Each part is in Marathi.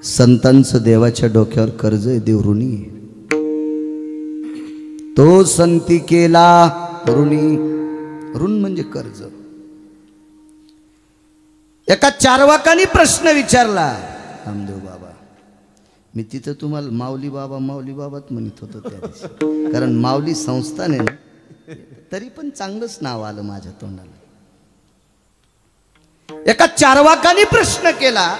संतांचं देवाच्या डोक्यावर कर्ज आहे, देव ऋणी आहे. तो संती केला ऋणी. ऋण म्हणजे कर्ज. एका चारवाकानी प्रश्न विचारला रामदेव बाबा. मी तिथं तुम्हाला माऊली बाबाच म्हणत होतो त्या दिवशी, कारण माऊली संस्थान आहे ना, तरी पण चांगलंच नाव आलं माझ्या तोंडाला. एका चारवाकानी प्रश्न केला,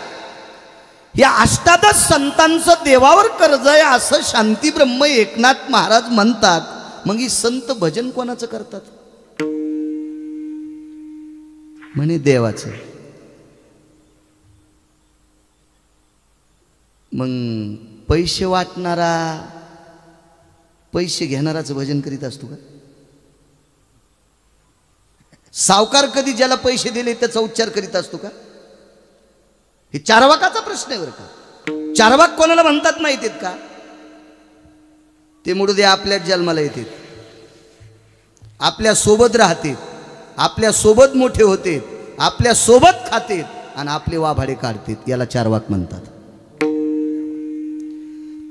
या अष्टादश संतांचं देवावर कर्ज आहे असं शांती ब्रह्म एकनाथ महाराज म्हणतात, मग ही संत भजन कोणाचं करतात? म्हणे देवाचं. मग पैसे वाटणारा पैसे घेणाराचं भजन करीत असतो का? सावकार कधी ज्याला पैसे दिले त्याचा उच्चार करीत असतो का? हे चारवाकाचा प्रश्न आहे बरं का. चारवाक कोणाला म्हणतात माहिती आहेत का? ते मुडदे आपल्याच जन्माला येतात, आपल्या सोबत राहते, आपल्या सोबत मोठे होते, आपल्या सोबत खाते आणि आपले वाभाडे काढतात, याला चारवाक म्हणतात.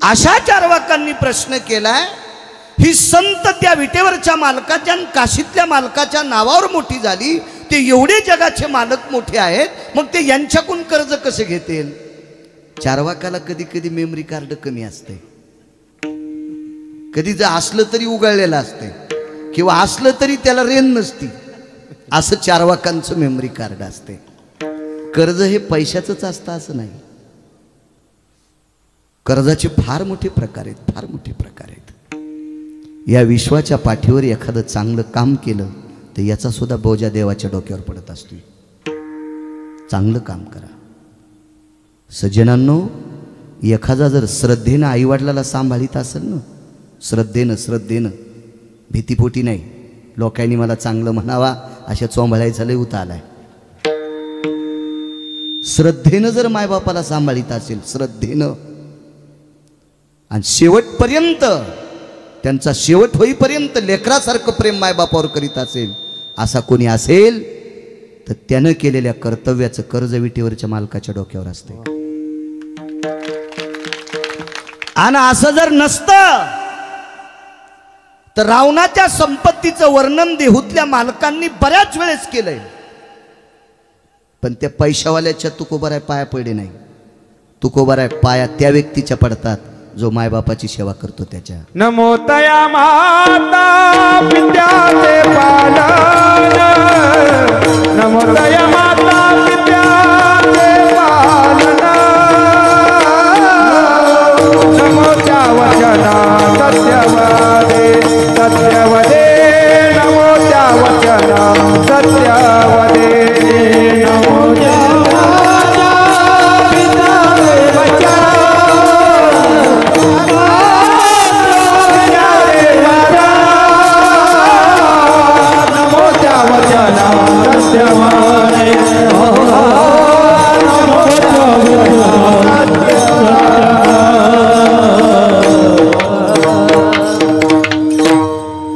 अशा चारवाकांनी प्रश्न केलाय, ही संत त्या विटेवरच्या मालकाच्या आणि काशीतल्या मालकाच्या नावावर मोठी झाली, ते एवढे जगाचे मालक मोठे आहेत, मग ते यांच्याकडून कर्ज कसे घेतील? चारवाकाला कधी कधी मेमरी कार्ड कमी असते, कधी जर असलं तरी उघडलेलं असते, किंवा असलं तरी त्याला रेन नसती, असं चारवाकांचं मेमरी कार्ड असते. कर्ज हे पैशाचंच असतं असं नाही. कर्जाचे फार मोठे प्रकार आहेत, फार मोठे प्रकार आहेत. या विश्वाच्या पाठीवर एखादं चांगलं काम केलं तर याचा सुद्धा बोजा देवाच्या डोक्यावर पडत असतो. चांगलं काम करा सज्जनांनो. एखादा जर श्रद्धेनं आईवडिलाला सांभाळीत असेल ना, श्रद्धेनं भीतीपोटी नाही, लोकांनी मला चांगलं म्हणावा अशा चोंबळायचा लय उता आलाय. श्रद्धेनं जर मायबापाला सांभाळीत असेल, श्रद्धेनं, आणि शेवटपर्यंत त्यांचा शेवट होईपर्यंत लेकरासारखं प्रेम मायबापावर करीत असेल, असा कोणी असेल तर त्यानं केलेल्या कर्तव्याचं कर्ज विटेवरच्या मालकाच्या डोक्यावर असते. आणि असं जर नसतं तर रावणाच्या संपत्तीचं वर्णन देहूतल्या मालकांनी बऱ्याच वेळेस केलंय, पण त्या पैशावाल्याच्या तुकोबाराय पाया पडे नाही. तुकोबाराय पाया त्या व्यक्तीच्या पडतात जो मायबापाची सेवा करतो त्याच्या. नमो तया माता पित्याचे पालन, नमो तया माता पित्याचे पालन, नमो त्या वचना सत्यवदे सत्यवदे, नमो त्या वचना सत्यवदे, नमो त्या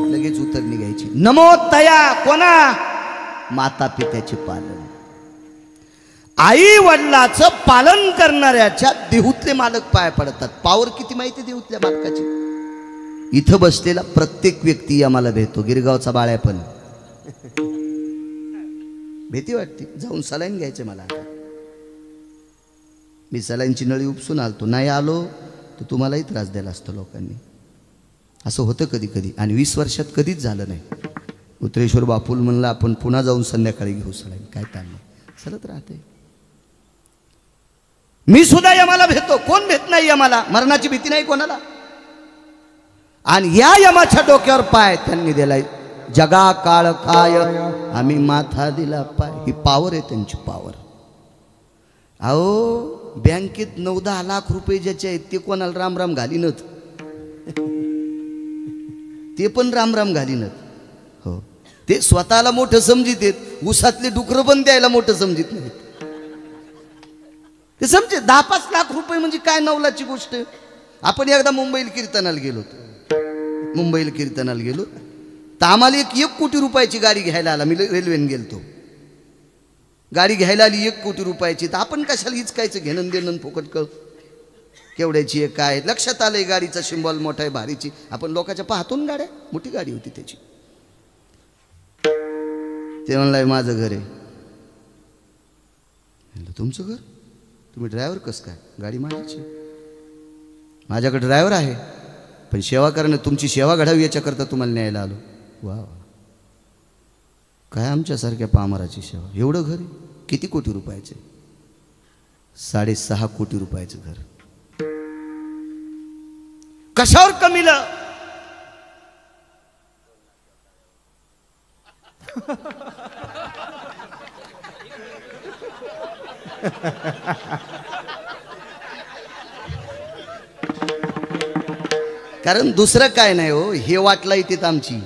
लगेच उतर निघायची. नमो तया कोणा? माता पित्याचे पालन, आई वडिलाचं पालन करणाऱ्याच्या देहूतले मालक पाय पडतात. पावर किती माहिती देहूतल्या मालकाची? इथं बसलेला प्रत्येक व्यक्ती आम्हाला भेटतो. गिरगावचा बाळ्या पण भीती वाटते. जाऊन सलाईन घ्यायचे मला. मी सलाईनची नळी उपसून आलतो, नाही आलो तर तुम्हालाही त्रास द्यायला असतो लोकांनी. असं होतं कधी कधी, आणि 20 वर्षात कधीच झालं नाही. उत्तरेश्वर बापूल म्हणलं आपण पुन्हा जाऊन संध्याकाळी घेऊ सलाईन, काय ताणलं, चलत राहते. मी सुद्धा यमाला भेटतो, कोण भेट नाही यमाला, मरणाची भीती नाही कोणाला. आणि या यमाच्या डोक्यावर पाय त्यांनी दिलाय. जगा काळ काय आम्ही माथा दिला पाय, ही पावर आहे त्यांची पावर. अहो बँकेत 9-10 लाख रुपये ज्याचे आहेत ते कोणाला रामराम घालीनत, ते पण रामराम घालीनत. हो, ते स्वतःला मोठं समजित आहेत, उसातले डुकरं पण द्यायला मोठं समजित नाहीत. ते समजे 10-5 लाख रुपये म्हणजे काय नवलाची गोष्ट. आपण एकदा मुंबईला कीर्तनाला गेलो तर आम्हाला 1 कोटी रुपयाची गाडी घ्यायला आला. मी रेल्वेने गेलतो, गाडी घ्यायला आली 1 कोटी रुपयाची. तर आपण कशाला हिचकायचं, घेणं देणं फुकट कळ. केवढ्याची आहे काय लक्षात आलंय गाडीचा सिम्बॉल मोठा आहे भारीची आपण लोकांच्या पाहतून गाड्या मोठी गाडी होती त्याची ते म्हणलंय माझं घर आहे तुमचं घर तुम्ही ड्रायव्हर कसं काय गाडी माझ्याची माझ्याकडे ड्रायव्हर आहे पण सेवा करणं तुमची सेवा घडावी याच्याकरता तुम्हाला न्यायला आलो वा काय आमच्यासारख्या पामराची सेवा एवढं घर आहे किती कोटी रुपयाचे 6.5 कोटी रुपयाचं घर कशावर कमीलं कारण दुसरं काय नाही हो हे वाटलं इथे आमची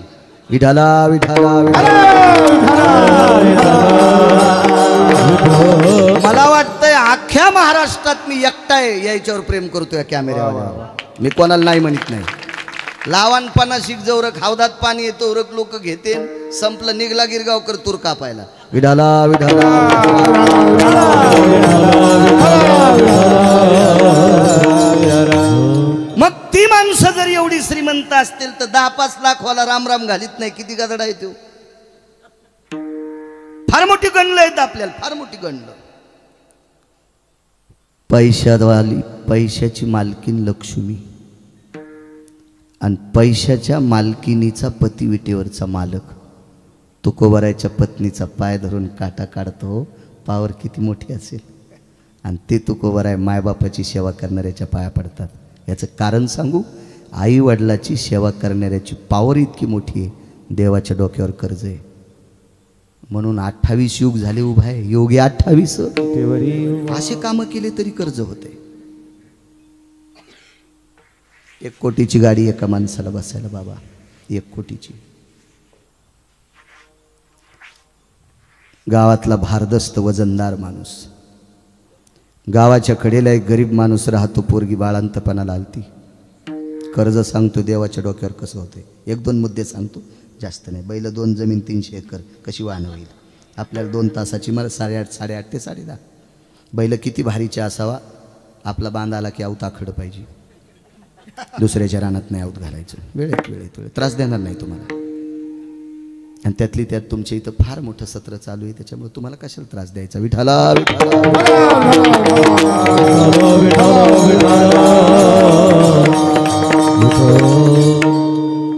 विठाला विठाला मला वाटतंय अख्ख्या महाराष्ट्रात मी एकटाय याच्यावर प्रेम करतोय कॅमेऱ्यावर मी कोणाला नाही म्हणत नाही लावानपणाशी जवरक हौदात पाणी येतो उरक लोक घेते संपलं निघला गिरगावकर तूर कापायला विठाला विठाला मग ती माणसं जर एवढी श्रीमंत असतील तर 10-5 लाख वाला रामराम घालीत नाही किती गदडा आहे तो फार मोठी गणलं आहेत आपल्याला फार मोठी गणलं पैशाची मालकीन लक्ष्मी आणि पैशाच्या मालकिनीचा पती विटेवरचा मालक तुकोबारायच्या पत्नीचा पाय धरून काटा काढतो पावर किती मोठी असेल आणि ते तुकोबाराय मायबापाची सेवा करणाऱ्याच्या पाया पडतात याचं कारण सांगू आई वडिलाची सेवा करणाऱ्याची पावर इतकी मोठी आहे देवाच्या डोक्यावर कर्ज आहे म्हणून 28 युग झाले उभा आहे योगी 28 असे कामं केले तरी कर्ज होते 1 कोटीची गाडी एका माणसाला बसायला बाबा 1 कोटीची गावातला भारदस्त वजनदार माणूस गावाच्या कडेला एक गरीब माणूस राहतो पोरगी बाळांतपणाला आलती कर्ज सांगतो देवाच्या डोक्यावर कसं होते 1-2 मुद्दे सांगतो जास्त नाही बैल 2 जमीन 300 एकर कशी वाहन होईल आपल्याला 2 तासाची मला 8:30 ते 10:30 बैल किती भारीचा असावा आपला बांधाला की आऊत आखड पाहिजे दुसऱ्याच्या रानात नाही आऊत घालायचं वेळेत त्रास देणार नाही तुम्हाला आणि त्यातली त्यात तुमच्या इथं फार मोठं सत्र चालू आहे त्याच्यामुळे तुम्हाला कशाला त्रास द्यायचा विठाला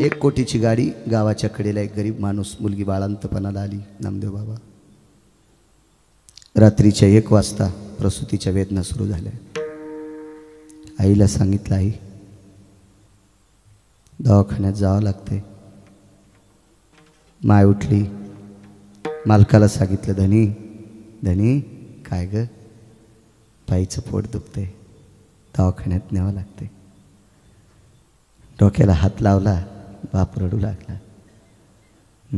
1 कोटीची गाडी गावाच्या कडेला एक गरीब माणूस मुलगी बाळांतपणाला आली नामदेव बाबा रात्रीच्या 1 वाजता प्रसूतीच्या वेदना सुरू झाल्या आईला सांगितलं आई दवाखान्यात जावं लागतंय माय उठली मालकाला सांगितलं धनी काय ग बाईचं पोट दुखतंय दवाखान्यात न्यावं लागतंय डोक्याला हात लावला बाप रडू लागला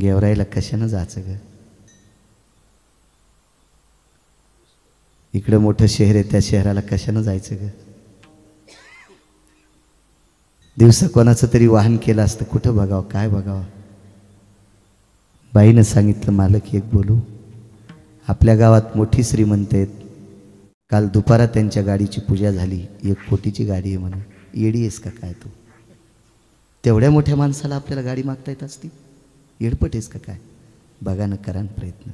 गेवराईला कशानं जायचं ग इकडं मोठं शहर आहे त्या शहराला कशानं जायचं ग दिवसा कोणाचं तरी वाहन केलं असतं कुठं बघावं काय बघावं बाईनं सांगितलं मालक एक बोलू आपल्या गावात मोठी श्रीमंत आहेत काल दुपारा त्यांच्या गाडीची पूजा झाली 1 कोटीची गाडी आहे म्हणून येडी आहेस का काय तू तेवढ्या मोठ्या माणसाला आपल्याला गाडी मागता येत असती येडपट आहेस का काय बघा ना करा प्रयत्न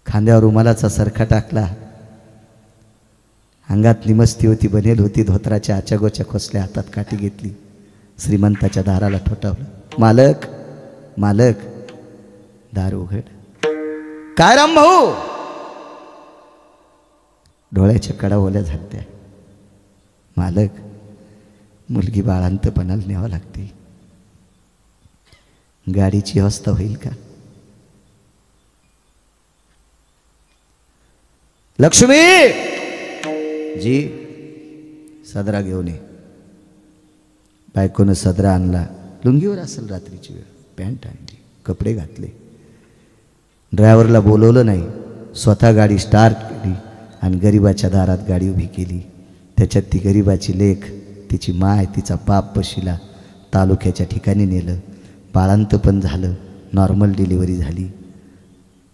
खांद्यावर रुमालाचा सरखा टाकला अंगात निमस्ती होती बनेल होती धोत्राच्या आचागोच्या खोसल्या हातात काठी घेतली श्रीमंताच्या दाराला ठोठावलं मालक दार उघड काय राम भाऊ डोळ्याच्या कडा ओल्या झाल्या मालक मुलगी बाळांतपणाला न्यावं लागते गाडीची अवस्था होईल का लक्ष्मी जी सदरा घेऊन ये बायकोनं सदरा आणला लुंगीवर असेल रात्रीची वेळ पॅन्ट आणली कपडे घातले ड्रायव्हरला बोलवलं नाही स्वतः गाडी स्टार्ट केली आणि गरिबाच्या दारात गाडी उभी केली त्याच्यात ती गरिबाची लेक तिची माय तिचा बाप पशीला तालुक्याच्या ठिकाणी नेलं बाळांत पण झालं नॉर्मल डिलिव्हरी झाली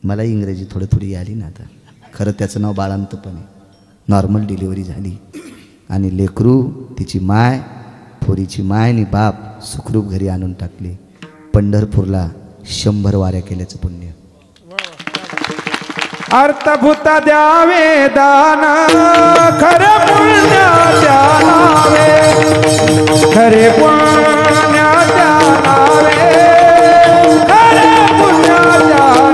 मला इंग्रजी थोडी आली ना आता खरं त्याचं नाव बाळांत पण आहे नॉर्मल डिलिव्हरी झाली आणि लेकरू तिची माय, पोरीची माय आणि बाप सुखरूप घरी आणून टाकले. पंढरपूरला 100 वाऱ्या केल्याचं पुण्य. अर्थभूत द्यावे दान खरे पुण्य द्यावे, खरे पुण्य द्यावे, खरे पुण्य द्यावे.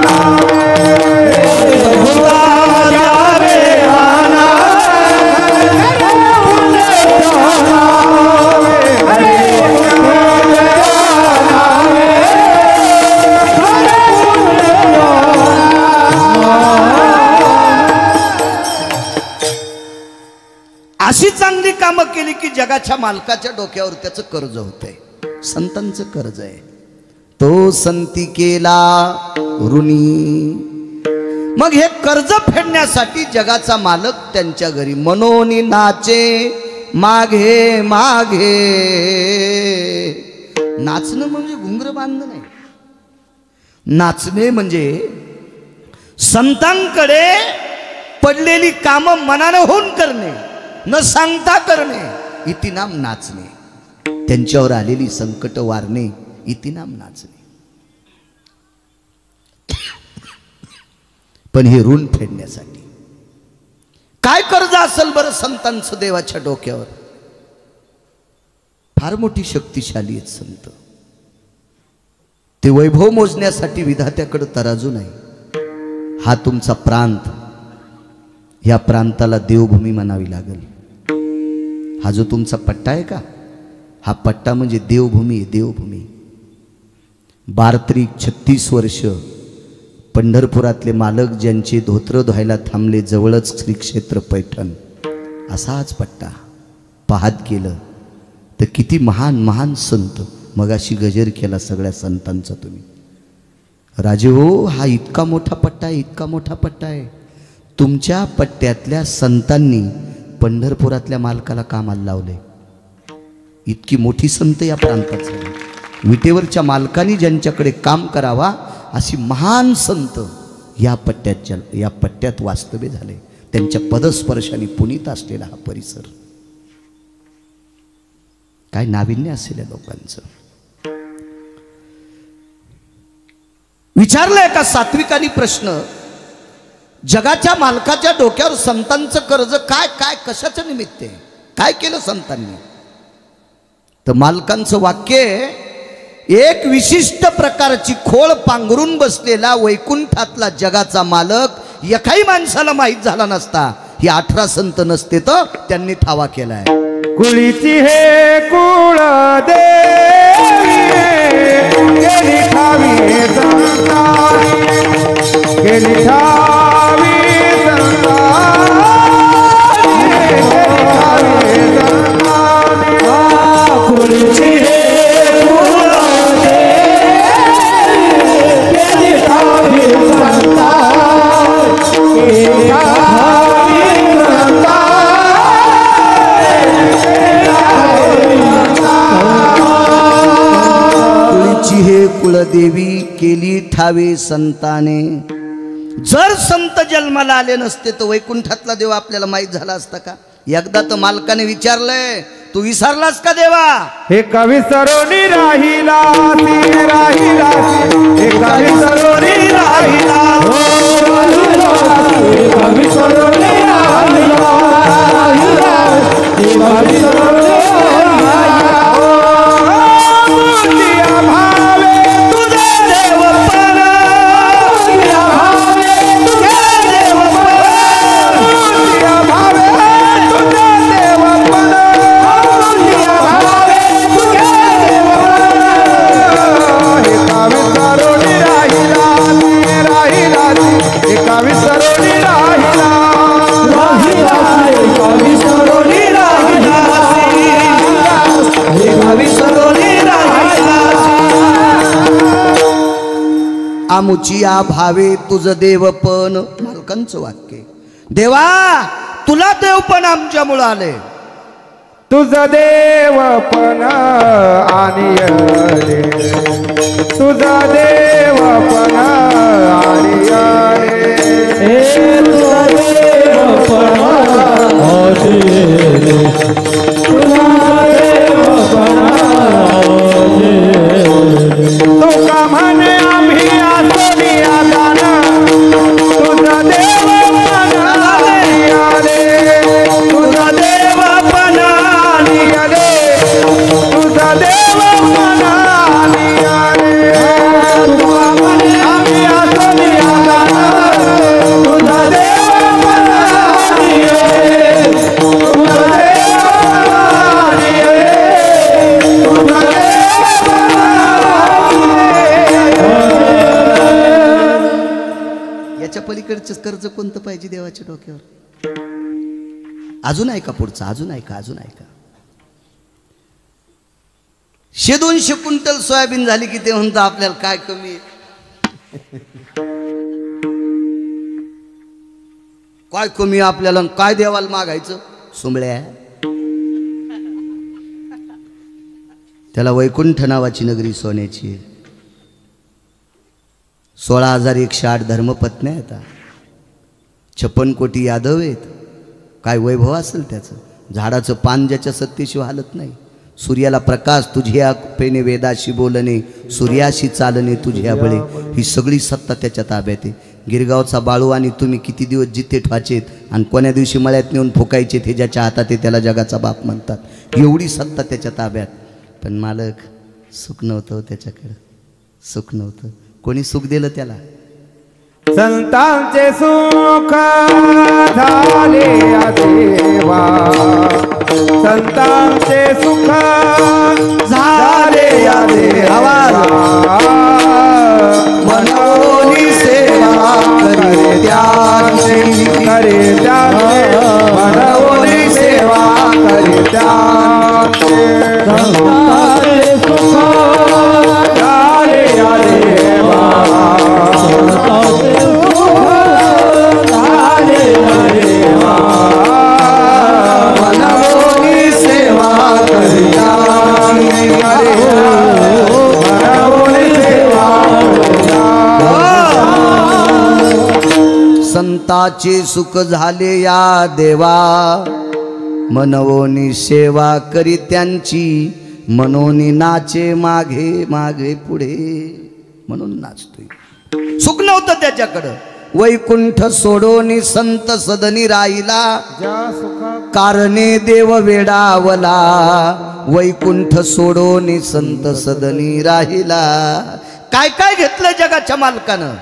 अशी चांगली कामं केली की जगाच्या मालकाच्या डोक्यावर त्याचं कर्ज होतंय. संतांचं कर्ज आहे. तो संती केला ऋणी. मग हे कर्ज फेडण्यासाठी जगाचा मालक त्यांच्या घरी मनोनी नाचे मागे मागे. नाचणं म्हणजे घुंगर बांधणं नाही. नाचणे म्हणजे संतांकडे पडलेली कामं मनानं होऊन करणे, न सांगता करणे, इतिनाम नाचणे. त्यांच्यावर आलेली संकट वारणे, इतिनाम नाचणे. पण हे ऋण फेडण्यासाठी काय कर्ज असेल बरं संतांचं देवाच्या डोक्यावर? फार मोठी शक्तिशाली आहेत संत. ते वैभव मोजण्यासाठी विधात्याकडे तराजू नाही. हा तुमचा प्रांत, या प्रांताला देवभूमी म्हणावी लागेल. हा जो तुमचा पट्टा आहे का, हा पट्टा म्हणजे देवभूमी आहे. देवभूमी 36 वर्ष पंढरपुरातले मालक ज्यांचे धोत्र धुवायला थांबले जवळच श्री क्षेत्र पैठण, असाच पट्टा पाहत गेलं तर किती महान महान संत. मगाशी गजर केला सगळ्या संतांचा तुम्ही. राजे हो, हा इतका मोठा पट्टा आहे, इतका मोठा पट्टा आहे. तुमच्या पट्ट्यातल्या संतांनी पंढरपुरातल्या मालकाला कामाला लावले. इतकी मोठी संत या प्रांतात झाली. विटेवरच्या मालकाने ज्यांच्याकडे काम करावा अशी महान संत या पट्ट्यात वास्तव्य झाले. त्यांच्या पदस्पर्शाने पुनीत असलेला हा परिसर. काय नाविन्य असेल या लोकांचं. विचारलंय का सात्विकानी प्रश्न, जगाच्या मालकाच्या डोक्यावर संतांचं कर्ज काय काय कशाचं निमित्त आहे? काय केलं संतांनी? तर मालकांचं वाक्य, एक विशिष्ट प्रकारची खोळ पांघरून बसलेला वैकुंठातला जगाचा मालक एकाही माणसाला माहीत झाला नसता. ही 18 संत नसते तर त्यांनी ठावा केलाय. कुळीची हे कुळ देवी गेली ठावी संतानी, गेली ठावी संतानी, गेली ठावी संतानी. कुळीची हे कुळ देवी गेली ठावी संतानी, गेली ठावी संतानी. हे कुलदेवी केली ठावे संताने. जर संत जन्माला आले नसते तर वैकुंठातला देव आपल्याला माहीत झाला असता का? एकदा तर मालकाने विचारलंय, तू विसरलास का देवा? हे कवी सरोनी राहिला, राहिला, हे कवी सरोनी राहिला, कवी सरोनी राहिला, कवी सरोनी आमुचिया भावे तुझ देवपण. मालकांचं वाक्य, देवा तुला देवपण आमच्यामुळं आले. तुझ देवपण आनियले, तुझ देवपण आनियले, तुझ देवपण कर्जाचं कर्ज कोणतं पाहिजे देवाच्या डोक्यावर? अजून ऐका पुढचं, अजून ऐका. 100-200 क्विंटल सोयाबीन झाली की ते म्हणतं आपल्याला काय कमी आहे? काय कमी आपल्याला, काय देवाला मागायचं? सुंबळ्या, त्याला वैकुंठ नावाची नगरी सोन्याची आहे. 16,108 धर्मपत्न्या आहेत, 56 कोटी यादव आहेत. काय वैभव असेल त्याचं. झाडाचं पान ज्याच्या सत्तेशिवाय हालत नाही. सूर्याला प्रकाश तुझ्या पेने, वेदाशी बोलणे, सूर्याशी चालणे तुझ्या बळे, ही सगळी सत्ता त्याच्या ताब्यात आहे. गिरगावचा बाळू आणि तुम्ही किती दिवस जिथे ठवाचेत आणि कोण्या दिवशी मळ्यात नेऊन फुकायचे, हे ज्याच्या हातात आहे त्याला जगाचा बाप म्हणतात. एवढी सत्ता त्याच्या ताब्यात. पण मालक सुख नव्हतं त्याच्याकडं, सुख नव्हतं. कोणी सुख दिलं त्याला? संतांचे सुख झाले देवा, संतांचे सुख झाले देवा, मनोनी सेवा करे त्याची, करे त्याचे, मनोनी सेवा करे त्याचे. संतांचे सुख झाले देवा, मनोनी सेवा करे संताचे सुख झाले या देवा, मनवोनी सेवा करी त्यांची, मनोनी नाचे मागे मागे पुढे, म्हणून नाचतोय. सुख नव्हतं त्याच्याकडं. वैकुंठ सोडोनी संत सदनी राहिला, कारणे देव वेडावला. वैकुंठ सोडोनी संत सदनी राहिला. काय काय घेतलं जगाच्या मालकानं?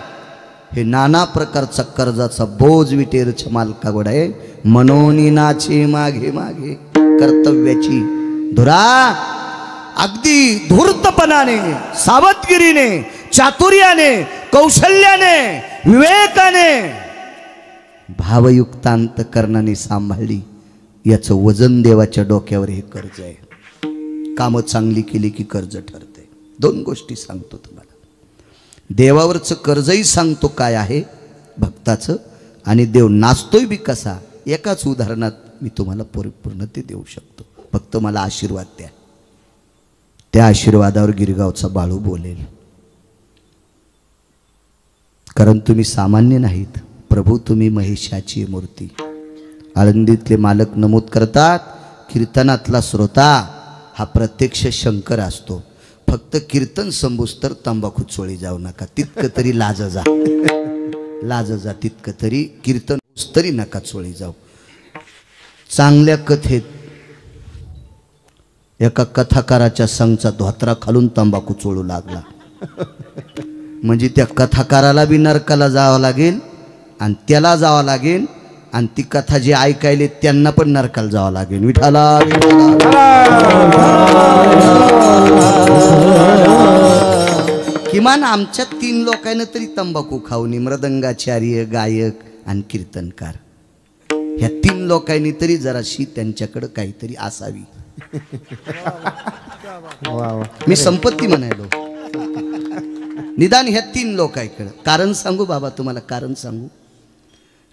हे नाना प्रकारचा कर्जाचा बोज विटेरच्या मालकाकडे आहे. मनोनी नाचे मागे मागे, कर्तव्याची धुरा अगदी धूर्तपणाने, सावधगिरीने, चातुर्याने, कौशल्याने, विवेकाने, भावयुक्त कर्णाने सांभाळली. याचं वजन देवाच्या डोक्यावर हे कर्ज आहे. कामं चांगली केली की कर्ज ठरते. 2 गोष्टी सांगतो तुम्हाला. देवावरचं कर्जही सांगतो काय आहे भक्ताचं, आणि देव नाचतोय बी कसा. एकाच उदाहरणात मी तुम्हाला परिपूर्ण ते देऊ शकतो. फक्त मला आशीर्वाद द्या. त्या आशीर्वादावर गिरगावचा बाळू बोलेल. कारण तुम्ही सामान्य नाहीत. प्रभू तुम्ही महेशाची मूर्ती. आळंदीतले मालक नमूद करतात, कीर्तनातला श्रोता हा प्रत्यक्ष शंकर असतो. फक्त कीर्तन संबूस तर तंबाखू चोळी जाऊ नका, तितकं तरी लाज जा, लाज जा, तितकं तरी कीर्तन तरी नका चोळी जाऊ. चांगल्या कथेत एका कथाकाराच्या संघचा धोत्रा खालून तंबाखू चोळू लागला, म्हणजे त्या कथाकाराला बी नरकाला जावं लागेल आणि त्याला जावं लागेल, आणि ती कथा जे ऐकायले त्यांना पण नरकाला जावं लागेल. विठाला किमान आमच्या 3 लोकांना तरी तंबाखू खाऊनी, मृदंगाचार्य, गायक आणि कीर्तनकार, ह्या 3 लोकांनी तरी जराशी त्यांच्याकडे काहीतरी असावी. मी संपत्ती म्हणायलो, निदान ह्या 3 लोकांकडे. कारण सांगू बाबा तुम्हाला, कारण सांगू.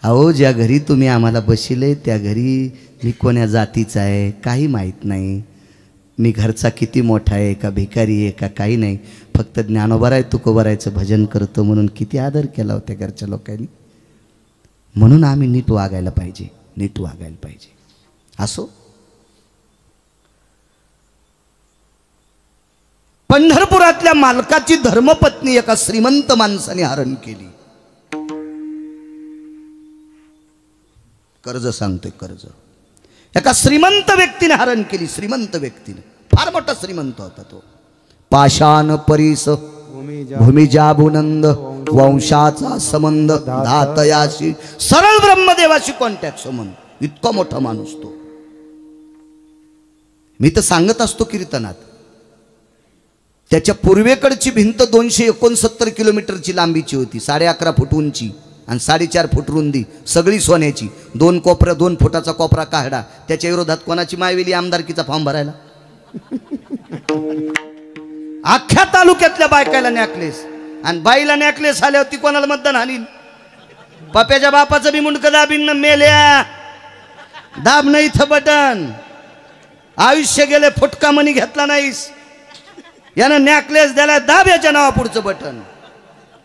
अहो, ज्या घरी तुम्ही आम्हाला बशिले त्या घरी मी कोण्या जातीचा आहे काही माहीत नाही. मी घरचा किती मोठा आहे, का भिकारी आहे का काही नाही. फक्त ज्ञानोबाराय तुकोबारायचं भजन करतो म्हणून किती आदर केला होत्या घरच्या लोकांनी. म्हणून आम्ही नीट वागायला पाहिजे, नीट वागायला पाहिजे. असो, पंढरपुरातल्या मालकाची धर्मपत्नी एका श्रीमंत माणसाने हरण केली. कर्ज सांगतोय, कर्ज एका श्रीमंत व्यक्तीने हरण केली. श्रीमंत व्यक्तीने, फार मोठा श्रीमंत होता तो. पाषाण परीस भूमिजाबुनंद, वंशाचा संबंध धातयाशी, सरळ ब्रह्मदेवाशी कॉन्टॅक्ट संबंध. इतका मोठा माणूस तो. मी तर सांगत असतो कीर्तनात, त्याच्या पूर्वेकडची भिंत 269 किलोमीटरची लांबीची होती, 11.5 फूट उंची, आणि 4.5 फूट रुंदी, सगळी सोन्याची, 2 कोपरा 2 फुटाचा कोपरा काढा, त्याच्या विरोधात कोणाची मायवेली आमदारकीचा फॉर्म भरायला? अख्ख्या तालुक्यातल्या बायकाला नॅकलेस, आणि बाईला नॅकलेस आल्यावर ती कोणाला मतदान हानील? पप्याच्या बापाचं बी मुंडकं दाबीन न मेल्या. दाब नाही इथं बटन. आयुष्य गेले, फुटका मनी घेतला नाहीस, यानं नॅकलेस द्यायला दाब याच्या नावा पुढचं बटन.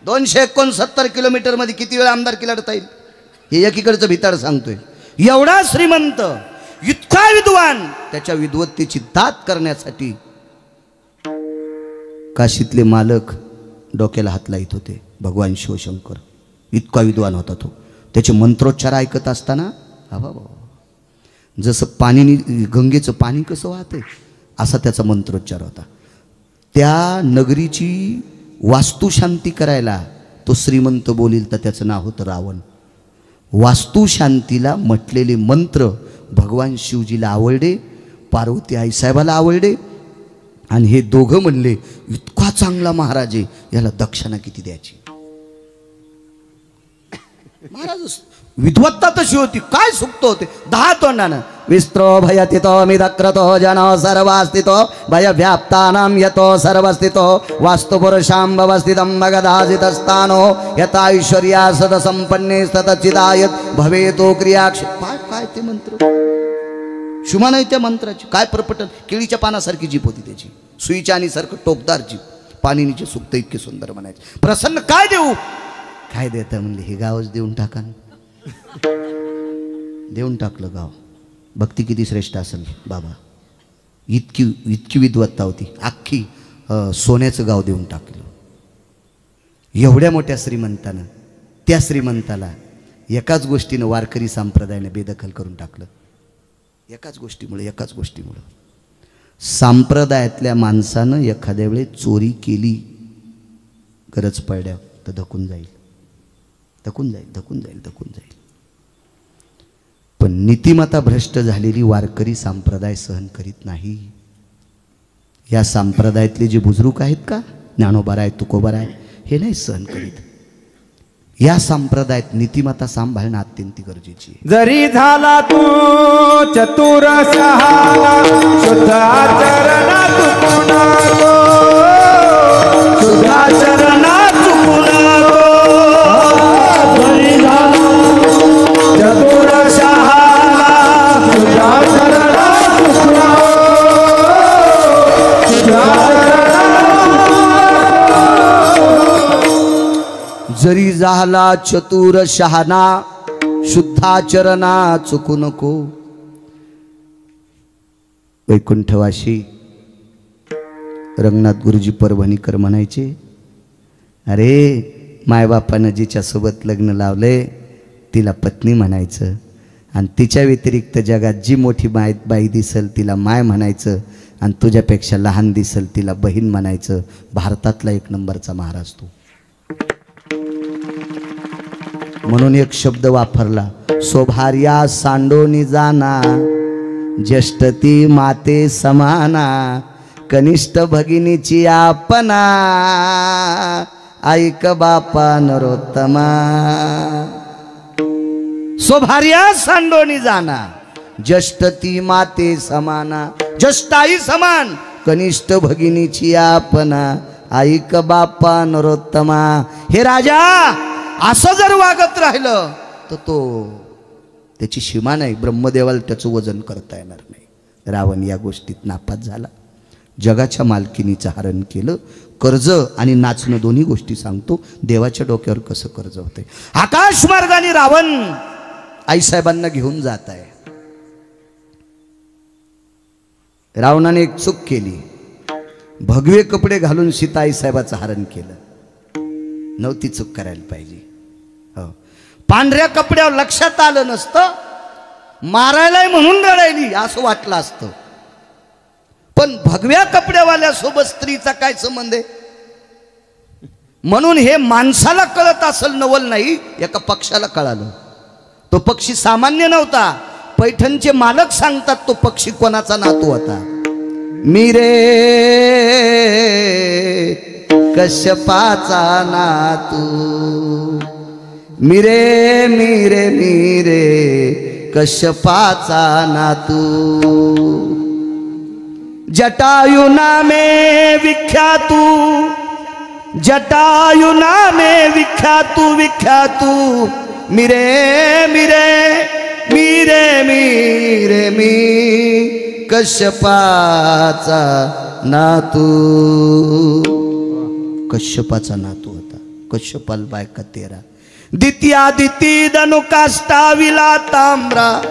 269 किलोमीटर मध्ये किती वेळ आमदारकी लढता येईल? हे एकीकडचं भिताड सांगतोय. एवढा श्रीमंत, इतका विद्वान, त्याच्या विद्वत्तेची दात करण्यासाठी काशीतले मालक डोक्याला हात लाईत होते. भगवान शिवशंकर इतका विद्वान होता तो. त्याचे मंत्रोच्चार ऐकत असताना जसं पाणी, गंगेचं पाणी कसं वाहतंय असा त्याचा मंत्रोच्चार होता. त्या नगरीची वास्तुशांती करायला तो श्रीमंत बोलील तर त्याचं नाव होतं रावण. वास्तुशांतीला म्हटलेले मंत्र भगवान शिवजीला आवडले, पार्वती आईसाहेबाला आवडले, आणि हे दोघं म्हणले इतका चांगला महाराज आहे, याला दक्षिणा किती द्यायची? महाराज विद्वत्ता तशी होती, काय सुक्त होते. 10 तोंडानं विस्त्रो भयतितो मिदक्रतो जनो सर्वास्तितो भय व्याप्तानां यतो सर्वस्थितो वास्तुपुरुषां भवस्थितं मगधाजितस्थानो यथा ऐश्वर्या सद संपन्ने सतचिदायत भवेतो क्रियाक्ष. काय ते मंत्र शुमा नाही त्या मंत्राची. काय प्रपटन. केळीच्या पानासारखी जीप होती त्याची, सुईच्या आणि सारखं टोकदार जीप. पाणीनीचे सुक्त इतके सुंदर म्हणायचे. प्रसन्न काय देऊ? काय देतं म्हणले, हे गावच देऊन टाका. देऊन टाकलं गाव. भक्ती किती श्रेष्ठ असेल बाबा. इतकी विद्वत्ता होती. अख्खी सोन्याचं गाव देऊन टाकलं. एवढ्या मोठ्या श्रीमंतानं, त्या श्रीमंताला एकाच गोष्टीनं वारकरी संप्रदायाने बेदखल करून टाकलं. एकाच गोष्टीमुळे संप्रदायातल्या माणसानं एखाद्या वेळेस चोरी केली, गरज पडल्या तर धकून जाईल. पण नीतिमत्ता भ्रष्ट झालेली वारकरी संप्रदाय सहन करीत नाही. या संप्रदायातले जे बुजुर्ग आहेत का, ज्ञानोबाराय तुकोबाराय, हे नाही सहन करीत. या संप्रदायात नीतिमत्ता सांभाळणं अत्यंत गरजेची आहे. जरी झाला तू चतुर शहाणा, शुद्ध आचरणा चुकू नको, शुद्ध आचरणा चुकू नको. जरी झाला चतुर शहाणा, शुद्ध आचरणा चुकू नको, शुद्ध आचरणा. जरी झाला चतुर शहाणा, शुद्धाचरणा चुकू नको. वैकुंठवाशी रंगनाथ गुरुजी परभणीकर म्हणायचे, अरे मायबापानं जिच्यासोबत लग्न लावले तिला पत्नी म्हणायचं, आणि तिच्या व्यतिरिक्त जगात जी मोठी बाई दिसल तिला माय म्हणायचं, आणि तुझ्यापेक्षा लहान दिसल तिला बहीण म्हणायचं. भारतातला 1 नंबरचा महाराज तू. म्हणून एक शब्द वापरला, सोभार्या सांडोनी जाना, ज्येष्ठती माते समाना, कनिष्ठ भगिनीची आपणा, ऐक बापा नरोत्तमा. सोभार्या सांडोनी जाना, ज्येष्ठती माते समाना, ज्येष्ठ आई समान, कनिष्ठ भगिनीची आपणा, ऐक बापा नरोत्तमा. हे राजा, असं जर वागत राहिलं तर तो त्याची सीमा नाही, ब्रह्मदेवाला त्याचं वजन करता येणार नाही. रावण या गोष्टीत नापास झाला. जगाच्या मालकीनीचं हरण केलं. कर्ज आणि नाचणं दोन्ही गोष्टी सांगतो. देवाच्या डोक्यावर कसं कर्ज होते. आकाश मार्गाने रावण आईसाहेबांना घेऊन जात आहे. रावणाने एक चूक केली, भगवे कपडे घालून सीता आईसाहेबाचं हरण केलं. नव्हती चूक करायला पाहिजे. पांढऱ्या कपड्यावर लक्षात आलं नसतं, मारायलाय म्हणून रडायली असं वाटलं असतं. पण भगव्या कपड्यावाल्यासोबत स्त्रीचा काय संबंध आहे? म्हणून हे माणसाला कळत असेल नवल नाही, एका पक्षाला कळालं. तो पक्षी सामान्य नव्हता. पैठणचे मालक सांगतात तो पक्षी कोणाचा नातू होता. मी रे कश्यपाचा नातू, मिरे मिरे मिरे कश्यपाचा नातू जटायु नामे विख्यातू जटायु नामे विख्यातू विख्यातू मिरे मिरे मिरे मिरे मी कश्यपाचा नातू कश्यपाचा नातू होता कश्यपाल बायका 13 दित्यादिती धनुकाष्टा विला ताम्रा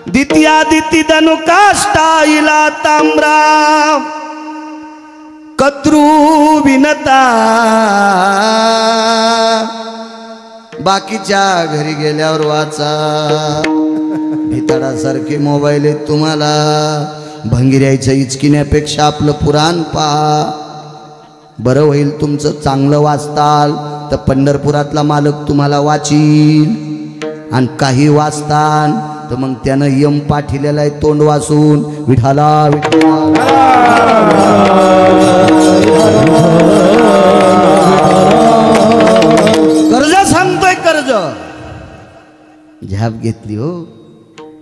दित्यादिती धनुकाष्टा इला ताम्रा कद्रू विनता बाकीच्या घरी गेल्यावर वाचा भिताडासारखे मोबाईल आहेत तुम्हाला भंगिऱ्याचं इचकिण्यापेक्षा आपलं पुराण पहा बरं होईल तुमचं चांगलं वाचताल तर पंढरपुरातला मालक तुम्हाला वाचील आणि काही वाचतान तर मग त्यानं यम पाठिलेला आहे तोंड वाचून विठाला कर्ज सांगतोय कर्ज झ्याप घेतली हो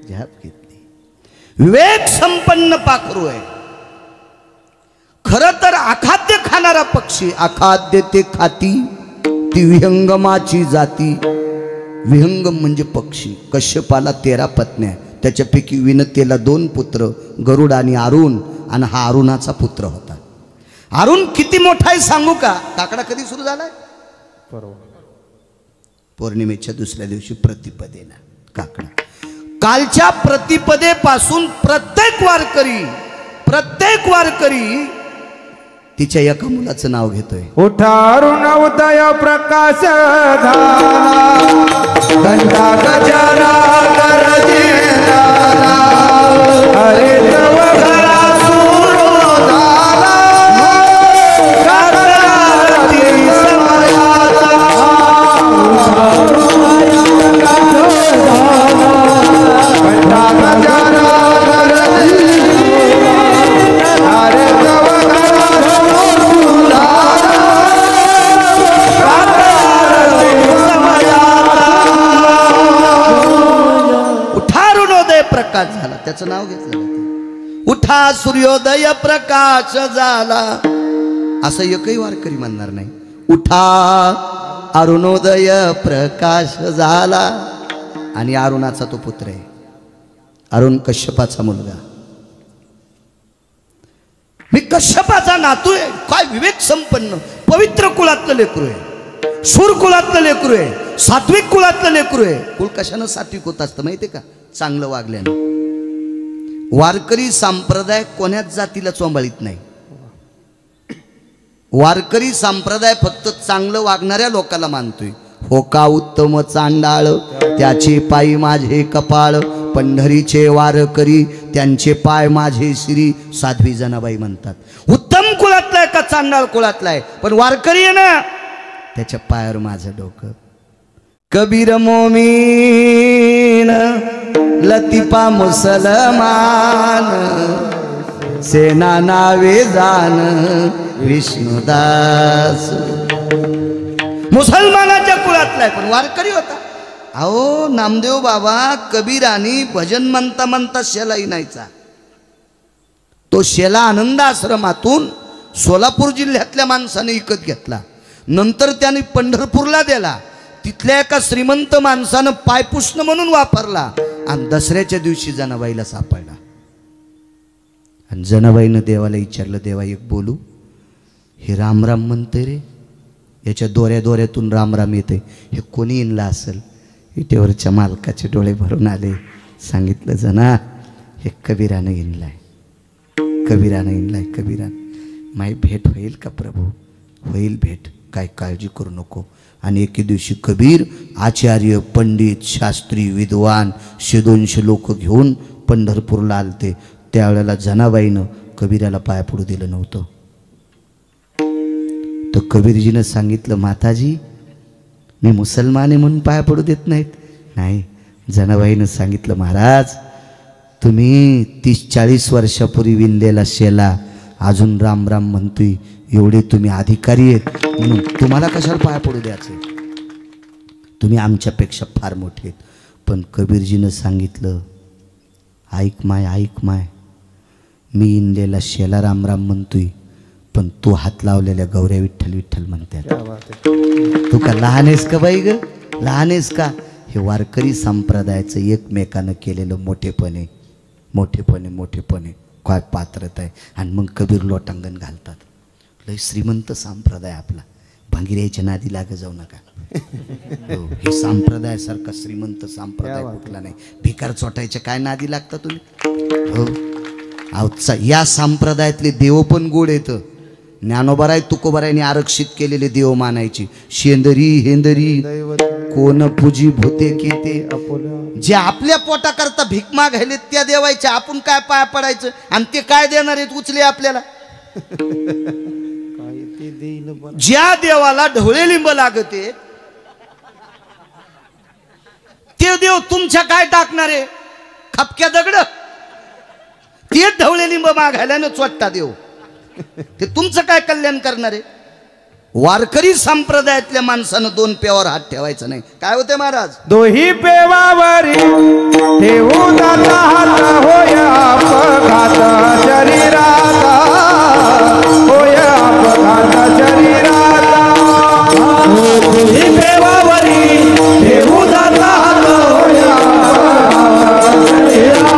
झ्याप घेतली विवेक संपन्न पाखरू आहे खरं तर अखाद्य खाणारा पक्षी अखाद्य ते खाती ती विहंगमाची जाती विहंगम म्हणजे पक्षी कश्यपाला 13 पत्न्या त्याच्यापैकी विनतेला 2 पुत्र गरुड आणि अरुण आणि हा अरुणाचा पुत्र होता अरुण किती मोठा आहे सांगू का काकडा कधी सुरू झालाय पौर्णिमेच्या दुसऱ्या दिवशी प्रतिपदेला काकडा कालच्या प्रतिपदेपासून प्रत्येक वारकरी तिच्या एका मुलाचं नाव घेतोय उठारून उदय प्रकाश झाला घंटा गजरा गरजेला अरे तव घरा सुरू झाला काकराती समयाचा घंटा गजरा प्रकाश झाला त्याचं नाव घेतलं जातं उठा सूर्योदय प्रकाश झाला असं एकही वारकरी म्हणणार नाही उठा अरुणोदय प्रकाश झाला आणि अरुणाचा तो पुत्र आहे अरुण कश्यपाचा मुलगा मी कश्यपाचा नातू आहे काय विवेक संपन्न पवित्र कुळातलं लेकरू आहे शूर कुळातलं लेकरू आहे सात्विक कुळातलं लेकरू आहे कुळ कशानं सात्विक होत असतं माहितीये का चांगलं वागल्यानं वारकरी संप्रदाय कोण्याच जातीला चोंबाळीत नाही वारकरी संप्रदाय फक्त चांगलं वागणाऱ्या लोकांना मानतोय हो का उत्तम चांडाळ त्याचे पायी माझे कपाळ पंढरीचे वारकरी त्यांचे पाय माझे श्री साध्वी जनाबाई म्हणतात उत्तम कुळातला आहे का चांडाळ कुळातला आहे पण वारकरी आहे ना त्याच्या पायावर माझं डोकं कबीर मोमीन लतिफा मुसलमान सेना नावे जान विष्णुदास मुसलमानाच्या कुळातला आहे पण वारकरी होता अहो नामदेव बाबा कबीरानी भजन म्हणता म्हणता शेला इनायचा तो शेला आनंद आश्रमातून सोलापूर जिल्ह्यातल्या माणसाने विकत घेतला नंतर त्याने पंढरपूरला दिला तिथल्या एका श्रीमंत माणसानं पायपुष्ण म्हणून वापरला आणि दसऱ्याच्या दिवशी जनाबाईला सापडला आणि जनाबाईनं देवाला विचारलं देवा एक बोलू हे राम राम म्हणते रे याच्या दोऱ्या दोऱ्यातून राम राम येते हे कोणी इनला असेल इटेवरच्या मालकाचे डोळे भरून आले सांगितलं जना हे कबीरानं इनलाय कबीरानं माई भेट होईल का प्रभू होईल भेट काय काळजी करू नको आणि एके दिवशी कबीर आचार्य पंडित शास्त्री विद्वान 100-200 लोक घेऊन पंढरपूरला आलते त्यावेळेला जनाबाईनं कबीराला पाया पडू दिलं नव्हतं तर कबीरजीनं सांगितलं माताजी मी मुसलमान आहे म्हणून पाया पडू देत नाहीत नाही जनाबाईनं सांगितलं महाराज तुम्ही 30-40 वर्षापूर्वी विणलेला शेला अजून राम राम म्हणतोय एवढे तुम्ही अधिकारी आहेत म्हणून तुम्हाला कशाला पाया पडू द्यायचे तुम्ही आमच्यापेक्षा फार मोठे आहेत. पण कबीरजीनं सांगितलं, ऐक माय, मी इंदेला शेला राम राम म्हणतोय, पण तू हात लावलेल्या गौऱ्या विठ्ठल विठ्ठल म्हणतात. तू का लहान आहेस का बाई ग, लहान आहेस का? हे वारकरी संप्रदायाचं एकमेकानं केलेलं मोठेपणे काय पात्रता आहे. आणि मग कबीर लोटांगण घालतात. लय श्रीमंत संप्रदाय आपला, भांगिऱ्याच्या नादी लाग जाऊ नका. हो, हे संप्रदायासारखा श्रीमंत संप्रदाय कुठला नाही. भिकार चोटायच्या काय नादी लागता तुम्ही? हो, आजचा या संप्रदायातले देव पण गोड येतं. ज्ञानोबराय तुकोबरायने आरक्षित केलेले देव मानायची. शेंदरी हेंदरी कोण पूजी भूते केते, जे आपल्या पोटाकरता भीक मागायले त्या देवायच्या आपण काय पाया पडायचं? आणि ते काय देणार आहेत उचले आपल्याला? ज्या देवाला ढवळे लिंब लागते ते देव तुमच्या काय टाकणार आहे? खपक्या दगड. ते ढवळे लिंब मागायला न चोट्टा देव, ते तुमचं काय कल्याण करणार आहे? वारकरी संप्रदायातल्या माणसानं दोन पेवावर हात ठेवायचा नाही. काय होते महाराज? दोही पेवावरी ठेवू दाता हात, होय अपघात शरीराचा, होय अपघात शरीराचा. दोही पेवावरी ठेवू दाता हात, होय अपघात शरीराचा,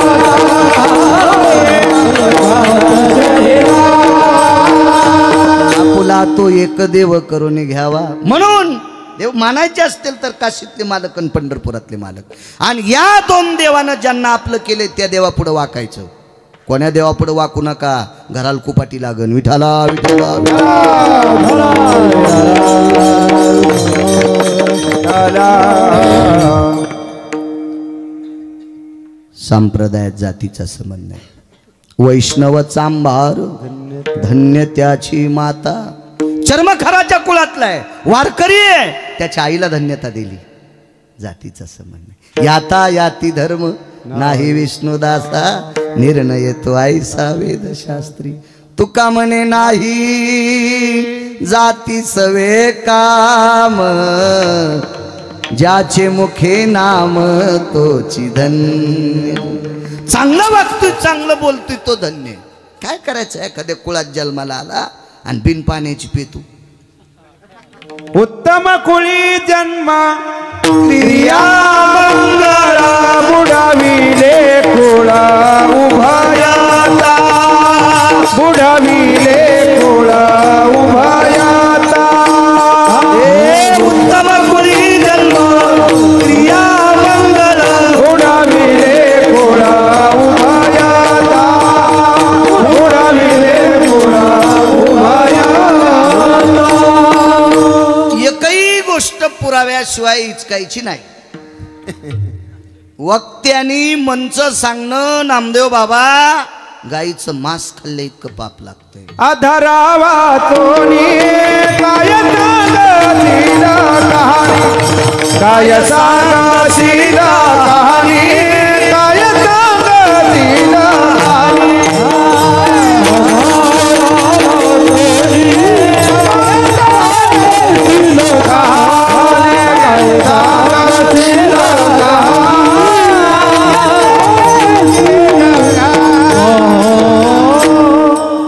आपुला तो एक देव करून घ्यावा. म्हणून देव मानायचे असतील तर काशीतले मालक आणि पंढरपुरातले मालक. आणि या दोन देवानं ज्यांना आपलं केले त्या देवापुढं वाकायचं. कोण्या देवापुढं वाकू नका, घराला कुपाटी लागन. विठाला विठाला संप्रदायात जातीचा संबंध नाही. वैष्णव चांभार धन्य त्याची माता. चर्मखराच्या कुळातला आहे, वारकरी आहे, त्याच्या आईला धन्यता दिली. जातीचा संबंध नाही. याता याती धर्म नाही विष्णुदासा, निर्णय तो ऐसा वेदशास्त्री. तुका म्हणे नाही जाती सवे काम, ज्याचे मुखे नाम तोची धन्य. चांगलं वागतोय, चांगलं बोलतोय तो धन्य. काय करायचं? एखाद्या कुळात जन्माला आला आणि बिन पाण्याची पेतू. उत्तम कुळी जन्म क्रिया मंगळा, बुडाविले कुळा उभयाता, बुडाविले कुळा उभयाता. उत्तम कुळी जन्म क्रिया मंगल, बुडाविले कुळा उभयाता, बुडाविले कुळा उभयाता. एकही गोष्ट पुराव्याशिवाय इचकायची नाही. वक्त्यांनी मंच सांगणं, नामदेव बाबा गाईचं मांस खाल्लं इतकं पाप लागतंय. अधरावा तोनी काय सांगशीला कहाणी, काय सांगशीला कहाणी, काय सांगशीला कहाणी.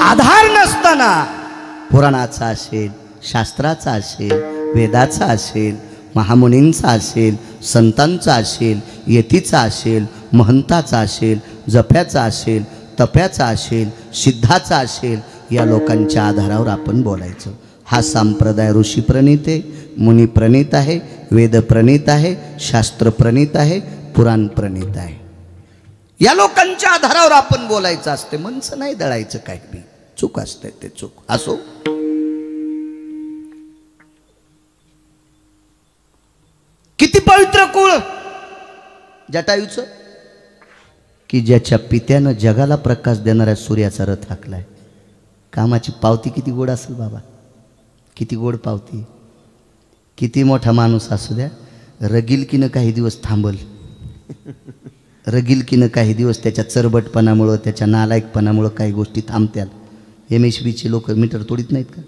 आधार नसताना पुराणाचा असेल, शास्त्राचा असेल, वेदाचा असेल, महामुनींचा असेल, संतांचा असेल, यतीचा असेल, महंताचा असेल, जप्याचा असेल, तप्याचा असेल, सिद्धाचा असेल, या लोकांच्या आधारावर आपण बोलायचं. हा संप्रदाय ऋषी प्रणीत आहे, मुनी प्रणीत आहे, वेद प्रणीत आहे, शास्त्र प्रणीत आहे, पुराण प्रणीत आहे. या लोकांच्या आधारावर आपण बोलायचं असते. मनचं नाही दळायचं. काय बी चूक असते ते चूक असो. किती पवित्र कुळ जटायूचं, की ज्याच्या पित्यानं जगाला प्रकाश देणाऱ्या सूर्याचा रथ हाकलाय. कामाची पावती किती गोड असेल बाबा, किती गोड पावती. किती मोठा माणूस असू द्या, रगिलकीनं काही दिवस थांबल. रगिलकीनं काही दिवस त्याच्या चरबटपणामुळं, त्याच्या नालायकपणामुळं काही गोष्टी थांबत्याल. MSBचे लोक मीटर तोडीत नाहीत का?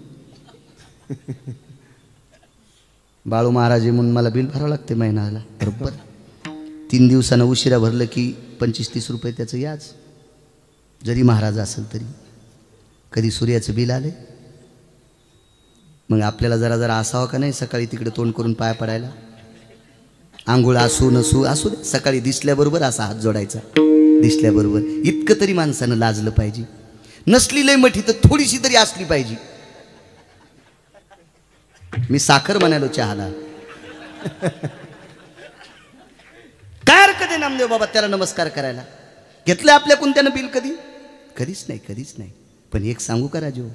बाळू महाराज म्हणून मला बिल भरावं लागते महिन्याला बरोबर. 3 दिवसानं उशिरा भरलं की 25-30 रुपये त्याचं याच, जरी महाराज असेल तरी. कधी सूर्याचं बिल आले मग आपल्याला जरा जरा असावं का नाही सकाळी तिकडे तोंड करून पाया पडायला. आंघोळ असू नसू असू दे, सकाळी दिसल्याबरोबर असा हात जोडायचा, दिसल्याबरोबर. इतकं तरी माणसानं लाजलं पाहिजे. नसली लय मोठी तर थोडीशी तरी असली पाहिजे. मी साखर म्हणालो चहाला. काय हरकत आहे नामदेव बाबा त्याला नमस्कार करायला. घेतलं आपल्याकडून त्यानं बिल कधी? कधीच नाही, कधीच नाही. पण एक सांगू का राजू,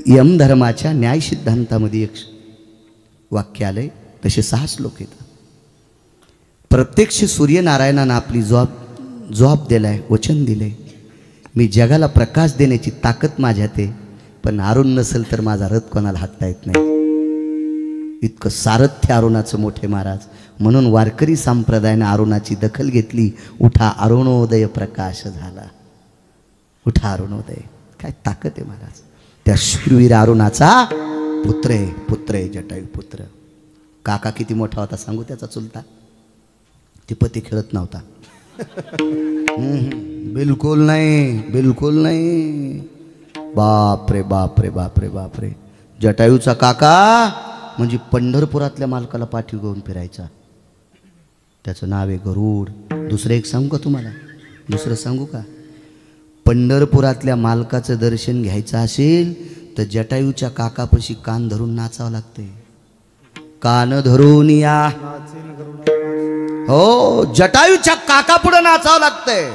यम धर्माच्या न्याय सिद्धांतामध्ये एक वाक्य आलंय, तसे 6 श्लोक येतात. प्रत्यक्ष सूर्यनारायणानं आपली जॉब दिलाय, वचन दिले, मी जगाला प्रकाश देण्याची ताकद माझ्यात आहे, पण अरुण नसेल तर माझा रथ कोणाला हातता येत नाही. इतकं सारथ्य अरुणाचं मोठे महाराज. म्हणून वारकरी संप्रदायाने अरुणाची दखल घेतली. उठा अरुणोदय प्रकाश झाला, उठा अरुणोदय. काय ताकद आहे महाराज. त्या शूरवीर अरुणाचा पुत्र आहे, पुत्र आहे, जटायू पुत्र. काका किती मोठा होता सांगू त्याचा चुलता. ते पती खेळत नव्हता. बिलकुल नाही, बिलकुल नाही. बाप रे बाप रे बाप रे बाप रे. जटायूचा काका म्हणजे पंढरपुरातल्या मालकाला पाठीव घेऊन फिरायचा. त्याचं नाव आहे गरुड. दुसरं एक सांगू का तुम्हाला, दुसरं सांगू का. पंढरपुरातल्या मालकाचं दर्शन घ्यायचं असेल तर जटायूच्या काकापाशी कान धरून नाचावं लागते. कान धरून या. हो, जटायूच्या काका पुढे नाचावं लागतंय,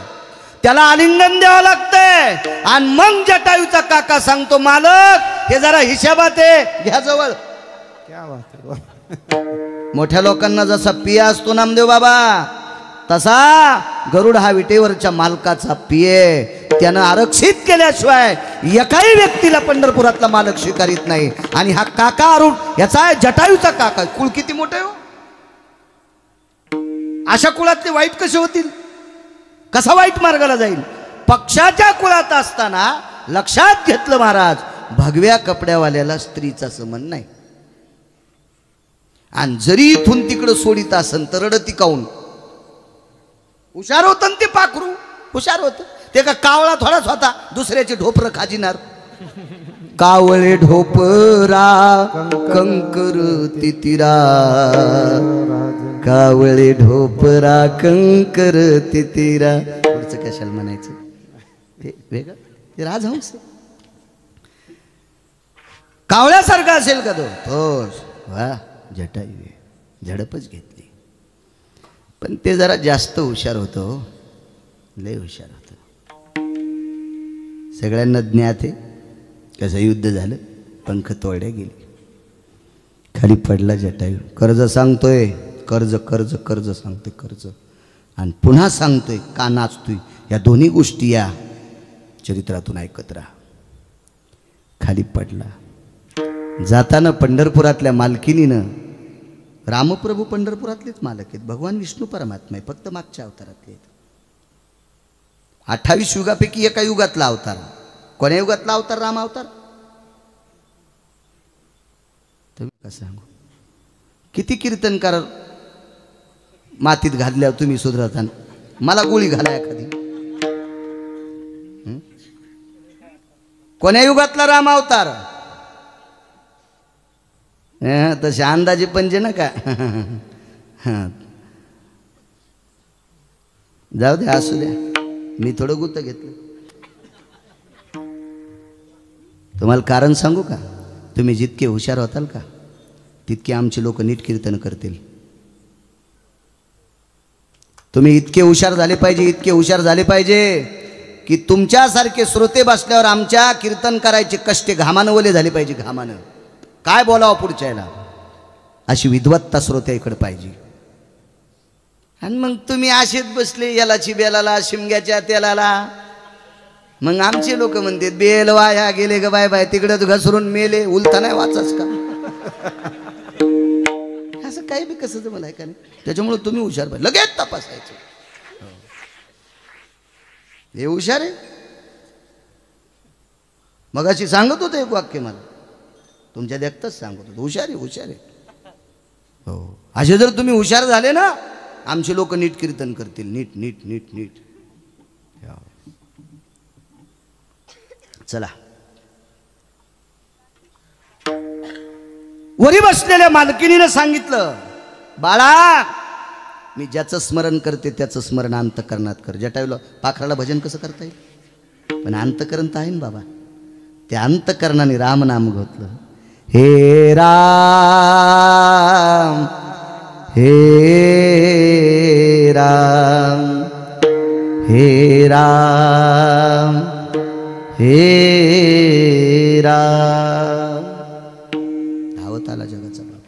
त्याला आलिंगन द्यावं लागतंय. आणि मग जटायूचा काका सांगतो, मालक हे जरा हिशोबात आहे, घ्या जवळ. क्या बात आहे. मोठ्या लोकांना जसा पिया असतो नामदेव बाबा, तसा गरुड हा विटेवरच्या मालकाचा पिये. त्यानं आरक्षित केल्याशिवाय एकाही व्यक्तीला पंढरपुरातला मालक स्वीकारित नाही. आणि हा काका अरुण याचा आहे जटायूचा काका. कुळ किती मोठे हो. अशा कुळातले वाईट कसे होतील, कसा वाईट मार्गाला जाईल. पक्षाच्या कुळात असताना लक्षात घेतलं महाराज, भगव्या कपड्यावाल्याला स्त्रीचा संबंध नाही. आणि जरी इथून तिकडं सोडित असन तर रडती काऊन. हुशार होतं ना ते पाखरू, हुशार होतं ते. का कावळा थोडाच होता दुसऱ्याचे ढोपर खाजिनार. कावळे ढोपरा कंकर तितिरा, कावळे ढोपरा कंकर तितिरा. पुढचं कशाला म्हणायचं ते वेगळं, ते राजहंस. कावळ्यासारखा असेल का तो? हो वा, जटायू झडपच घेतली. पण ते जरा जास्त हुशार होतो, लय हुशार होतं. सगळ्यांना ज्ञात आहे कसं युद्ध झालं, पंख तोडले गेले, खाली पडला जटायू. कर्ज सांगतोय, कर्ज कर्ज कर्ज सांगतोय, कर्ज. आणि पुन्हा सांगतोय का नाचतोय. या दोन्ही गोष्टी या चरित्रातून ऐकत राहा. खाली पडला. जाताना पंढरपुरातल्या मालकिनीनं, रामप्रभू पंढरपुरातलेच मालक आहेत, भगवान विष्णू परमात्मा आहे, फक्त मागच्या अवतारातले आहेत. 28 युगापैकी एका युगातला अवतार. कोण्या युगातला अवतार? राम अवतार. तुम्ही कसं सांगू. किती कीर्तनकार मातीत घातल्यावर तुम्ही सुधरताना, मला गोळी घाला एखादी. कोण्या युगातला राम अवतार? तसे अंदाजे पंजे ना का. जाऊ द्या, असू द्या, मी थोडं गुत्त घेतलं. तुम्हाला कारण सांगू का. तुम्ही जितके हुशार होताल का तितके आमचे लोक नीट कीर्तन करतील. तुम्ही इतके हुशार झाले पाहिजे, इतके हुशार झाले पाहिजे की तुमच्यासारखे श्रोते बसल्यावर आमच्या कीर्तन करायचे कष्टे घामानं ओले झाले पाहिजे. घामानं काय बोलावं पुढच्याला, अशी विद्वत्ता श्रोत्याकडे पाहिजे. आणि मग तुम्ही असेच बसले यालाची बेलाला, शिमग्याच्या तेलाला. मग आमचे लोक म्हणते बेल वाया गेले ग बाय बाय, तिकडच घसरून मेले, उलथा नाही वाचाच का. असं काही बी कसं मला का नाही. त्याच्यामुळे तुम्ही हुशार पाहिजे, लगेच तपासायचं. हे हुशार आहे. मगाशी सांगत होतं एक वाक्य मला, तुमच्या देखतच सांगत होतो, हुशार आहे हुशार आहे. हो, असे जर तुम्ही हुशार झाले ना, आमचे लोक नीट कीर्तन करतील. नीट नीट नीट नीट. चला, वरी बसलेल्या मालकिनीनं सांगितलं, बाळा मी ज्याचं स्मरण करते त्याचं स्मरण अंतकरणात कर. जटायूला पाखराला भजन कसं करता येईल, पण अंतकरण तर आहे ना बाबा. त्या अंतकरणाने रामनाम घेतलं. हे राम हे राम हे राम हे राम. धावत आला जगाचा बाप,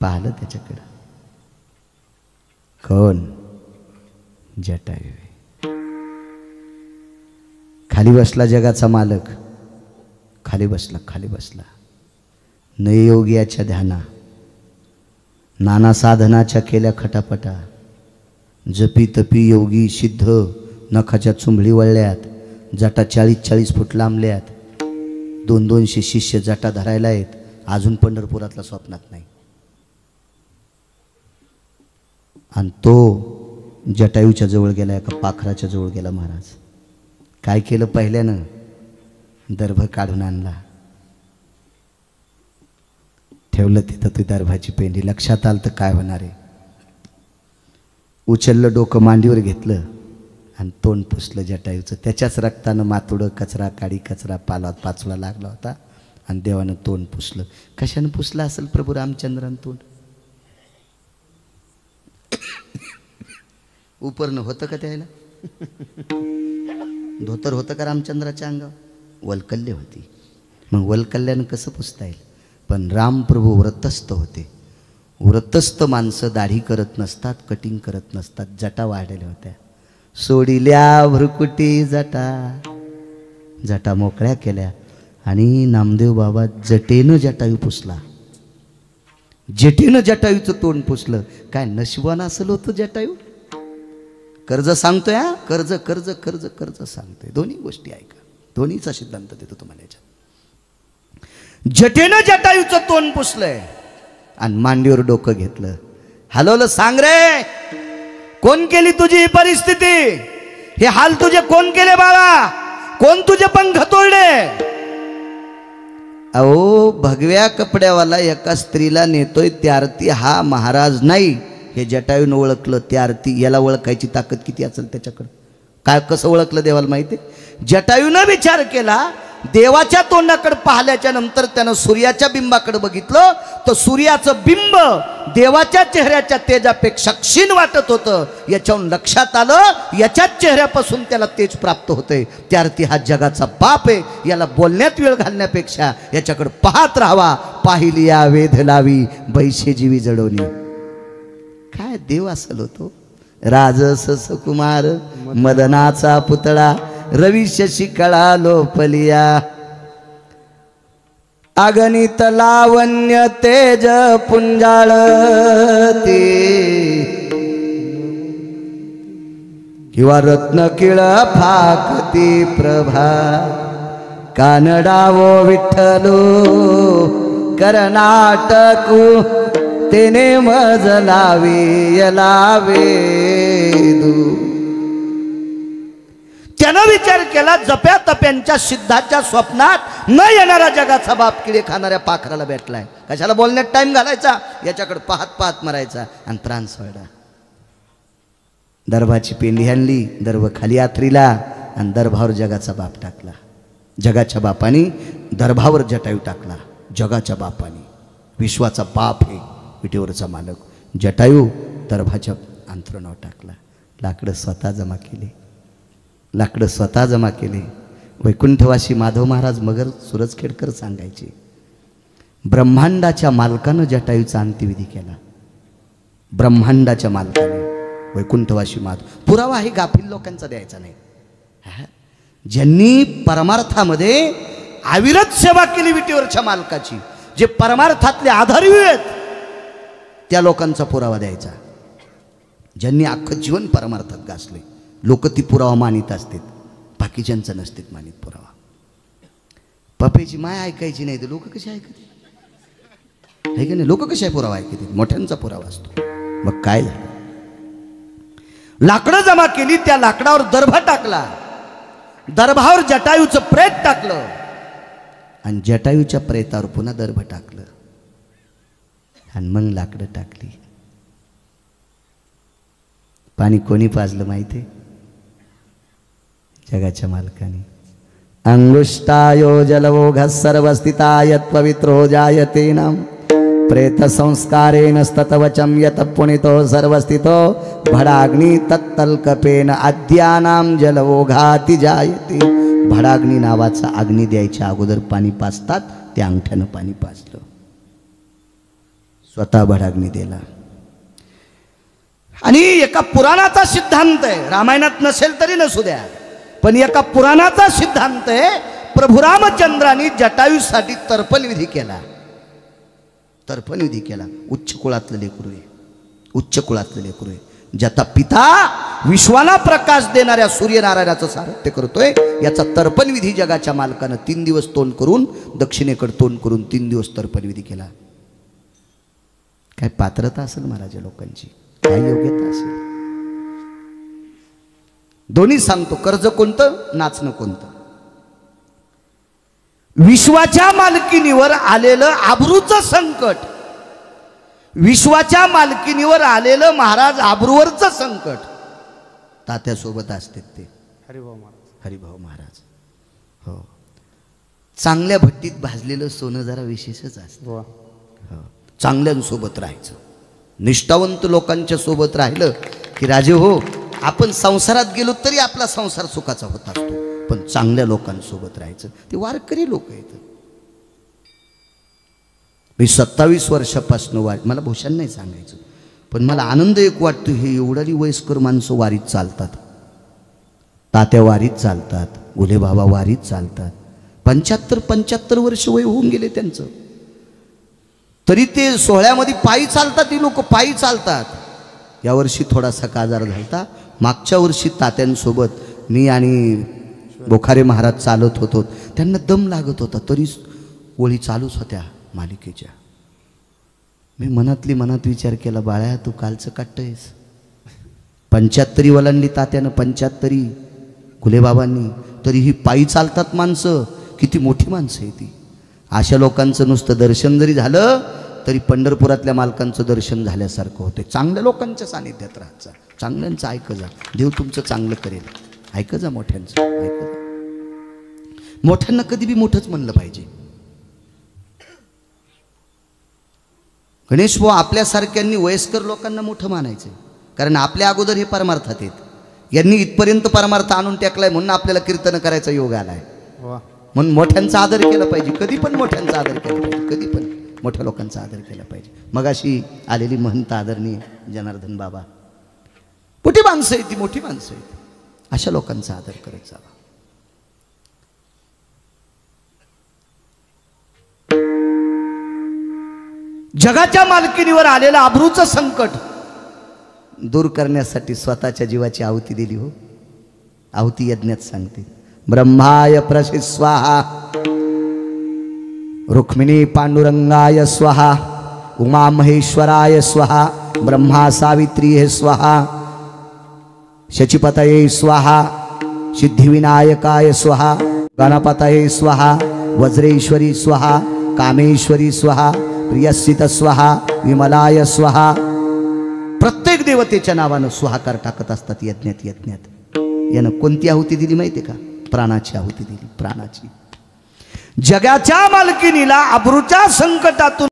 पाहिलं त्याच्याकडं. कोण? जटायू. खाली बसला जगाचा मालक, खाली बसला खाली बसला. नयोग्याच्या ध्याना, नाना साधनाच्या केल्या खटापटा. जपी तपी योगी सिद्ध नखाच्या चुंबळी वळल्यात. जटा 40-40 फूट लांबल्यात. 200-200 शिष्य जटा धरायला आहेत. अजून पंढरपुरातला स्वप्नात नाही. आणि तो जटायूच्या जवळ गेला, एका पाखराच्या जवळ गेला. महाराज काय केलं? पहिल्यानं दर्भ काढून आणला, ठेवलं तिथं. ती दर्भाची पेंडी. लक्षात आलं तर काय होणार आहे. उचललं, डोकं मांडीवर घेतलं आणि तोंड पुसलं जटायूचं. त्याच्याच रक्तानं मातुडं, कचरा काडी, कचरा पाचोळा लागला होता. आणि देवानं तोंड पुसलं. कशानं पुसलं असेल प्रभू रामचंद्रानं तोंड? उपरनं होतं का त्याला? धोतर होतं का रामचंद्राच्या अंगावर? वलकल्ले होती. मग वलकल्ल्यानं कसं पुसता येईल? पण रामप्रभू व्रतस्थ होते. व्रतस्थ माणसं दाढी करत नसतात, कटिंग करत नसतात. जटा वाढलेल्या होत्या. सोडिल्या भ्रुकुटी जटा, जटा मोकळ्या केल्या. आणि नामदेव बाबा जटेनं जटायू पुसला. जटेनं जटायूचं तोंड पुसलं. काय नशिबानं असेल होतं जटायू? कर्ज सांगतोय हा, कर्ज कर्ज कर्ज कर्ज सांगतोय. दोन्ही गोष्टी ऐका, दोन्हीचा सिद्धांत देतो तुम्हाला याच्यात. जटेनं जटायूचं तोंड पुसलंय आणि मांडीवर डोकं घेतलं. हलवलं. सांग रे, कोण केली तुझी ही परिस्थिती? हे हाल तुझे कोण केले बाळा? कोण तुझे पंख तोडले? अहो, भगव्या कपड्यावाला एका स्त्रीला नेतोय. त्या आरती हा महाराज नाही. हे जटायूनं ओळखलं. त्या आरती याला ओळखायची ताकद किती असेल त्याच्याकडं? काय कसं ओळखलं देवाला माहिती? जटायूनं विचार केला. देवाच्या तोंडाकडे पाहिल्याच्या नंतर त्यानं सूर्याच्या बिंबाकडे बघितलं तर सूर्याचं बिंब देवाच्या चेहऱ्याच्या तेजापेक्षा क्षीण वाटत होतं. याच्याहून लक्षात आलं याच्याच चेहऱ्यापासून त्याला तेज प्राप्त होते. त्यार्थी हा जगाचा बाप आहे. याला बोलण्यात वेळ घालण्यापेक्षा याच्याकडे पाहत राहावा. पाहिली या वेध लावी बैशे जीवी जडवली. काय देव असेल होतो. राजस सुकुमार मदनाचा पुतळा रवी शशिकळा लोपलिया. अगणित लावण्य तेज पुंजाळती किंवा रत्न किळ फाकती प्रभा. कानडावो विठ्ठलो कर्नाटकू तेने मज लावे लावेदू. त्यानं विचार केला जप्या तप्यांच्या सिद्धाच्या स्वप्नात न येणारा जगाचा बाप किडे खाणाऱ्या पाखराला भेटलाय. कशाला बोलण्यात टाइम घालायचा? याच्याकडे पाहत पाहत मरायचा आणि प्राण सोडला. दर्भाची पेंडी आणली, दर्भ खाली आथरीला आणि दर्भावर जगाचा बाप टाकला. जगाच्या बापाने दर्भावर जटायू टाकला. जगाच्या बापाने, विश्वाचा बाप हे विटेवरचा मालक. जटायू दर्भाच्या अंथरुणावर टाकला. लाकडं स्वतः जमा केले. लाकडं स्वतः जमा केले. वैकुंठवासी माधव महाराज मगर सुरजखेडकर सांगायचे, ब्रह्मांडाच्या मालकानं जटायूचा अंत्यविधी केला. ब्रह्मांडाच्या मालकाने वैकुंठवासी माधव. पुरावा हे गाफील लोकांचा द्यायचा नाही. ज्यांनी परमार्थामध्ये अविरत सेवा केली विटेवरच्या मालकाची, जे परमार्थातले आधारी आहेत त्या लोकांचा पुरावा द्यायचा. ज्यांनी अख्खं जीवन परमार्थात गासले लोक ती पुरावा मानित असतात, बाकीच्यांचं नसतात मानित पुरावा. पप्याची माय ऐकायची नाही तर लोक कसे ऐकते आहे की नाही? लोक कशा पुरावा ऐकते? मोठ्यांचा पुरावा असतो. मग काय झालं? लाकडं जमा केली, त्या लाकडावर दर्भ टाकला, दर्भावर जटायूचं प्रेत टाकलं आणि जटायूच्या प्रेतावर पुन्हा दर्भ टाकलं आणि मग लाकडं टाकली. पाणी कोणी पाजलं माहिती? जगाच्या मालकाने. अंगुष्टायो जलवोघ सर्वस्थिताय पवित्रो जायते नाम प्रेत संस्कारेण स्ततवचम यत पुनितो सर्वस्थितो भडाग्नी तत्तल्कपेन अद्यानाम जलवोघाति जायते. भडाग्नी नावाचा अग्नी द्यायच्या अगोदर पाणी पाजतात, त्या अंगठ्यानं पाणी पाजलं. स्वतः भडाग्नी दिला. आणि एका पुराणाचा सिद्धांत आहे, रामायणात नसेल तरी नसू द्या, पण एका पुराणाचा सिद्धांत आहे, प्रभू रामचंद्रांनी जटायूसाठी तर्पण विधी केला. तर्पण विधी केला. उच्च कुळातलं लेकरू आहे, उच्च कुळातलं लेकरू आहे. ज्याचा पिता विश्वाला प्रकाश देणाऱ्या सूर्यनारायणाचं सारथ्य करतोय, याचा तर्पण विधी जगाच्या मालकानं 3 दिवस तोंड करून, दक्षिणेकडे तोंड करून 3 दिवस तर्पण विधी केला. काय पात्रता असेल महाराज लोकांची, काय योग्यता असेल? दोन्ही सांगतो, कर्ज कोणतं, नाचणं कोणतं. विश्वाच्या मालकीनीवर आलेलं आबरूचं संकट, विश्वाच्या मालकीनीवर आलेलं महाराज आबरूवरचं संकट तात्यासोबत असते ते हरिभाऊ महाराज. हरिभाऊ महाराज. हो, चांगल्या भट्टीत भाजलेलं सोनं जरा विशेषच असतं. वा. हो, चांगल्यांसोबत राहायचं. निष्ठावंत लोकांच्या सोबत राहिलं की राजे हो, आपण संसारात गेलो तरी आपला संसार सुखाचा होत असतो. पण चांगल्या लोकांसोबत राहायचं. ते वारकरी लोक आहेत. मी 27 वर्षापासून मला भूषण नाही सांगायचं, पण मला आनंद एक वाटतो, हे एवढी वयस्कर माणसं वारीत चालतात. तात्या वारीत चालतात, गुले बाबा वारीत चालतात. 75 वर्ष वय होऊन गेले त्यांचं, तरी ते सोहळ्यामध्ये पायी चालतात. ती लोक पायी चालतात. यावर्षी थोडासा काजार झालता. मागच्या वर्षी तात्यांसोबत मी आणि बोखारे महाराज चालत होतो. त्यांना दम लागत होता, तरी ओळी चालूच होत्या मालिकेच्या. मी मनात विचार केला, बाळ्या तू कालचं काटतोयस. 75 वलांनी तात्यानं, 75 गुलेबाबांनी, तरीही पायी चालतात माणसं. किती मोठी माणसं आहे ती. अशा लोकांचं नुसतं दर्शन जरी झालं तरी पंढरपुरातल्या मालकांचं दर्शन झाल्यासारखं होते. चांगल्या लोकांच्या सानिध्यात राहायचं, चांगल्यांचं ऐक जा, देव तुमचं चांगलं करेल. ऐक जा मोठ्यांचं, ऐक जा. मोठ्यांना कधी बी मोठंच म्हणलं पाहिजे. गणेश भाऊ आपल्यासारख्यांनी वयस्कर लोकांना मोठं मानायचं, कारण आपल्या अगोदर हे परमार्थात आहेत. यांनी इथपर्यंत परमार्थ आणून टाकलाय म्हणून आपल्याला कीर्तन करायचा योग आलाय. म्हणून मोठ्यांचा आदर केला पाहिजे. कधी पण मोठ्यांचा आदर केला पाहिजे, कधी पण मोठ्या लोकांचा आदर केला पाहिजे. मग अशी आलेली महंत आदरणीय जनार्दन बाबा, मोठी माणसं आहेत ती, मोठी माणसं आहेत. अशा लोकांचा आदर करत जावा. जगाच्या मालकीनीवर आलेलं आबरूचं संकट दूर करण्यासाठी स्वतःच्या जीवाची आहुती दिली. हो, आहुती यज्ञात सांगते. ब्रह्माय प्रसिद्ध स्वाहा, रुक्मिणी पांडुरंगाय स्वाहा, उमा महेश्वराय स्वाहा, ब्रह्मा सावित्री हे स्वाहा, शचीपतये स्वाहा, सिद्धिविनायकाय स्वाहा, गणपतये स्वाहा, वज्रेश्वरी स्वाहा, कामेश्वरी स्वाहा, प्रियसित स्वाहा, विमलाय स्वाहा. प्रत्येक देवतेच्या नावानं स्वाहाकार टाकत असतात यज्ञात. यानं कोणती आहुती दिली माहिती का? प्राणाची आहुती दिली, प्राणाची. जगाच्या मालकीनीला अब्रूच्या संकटातून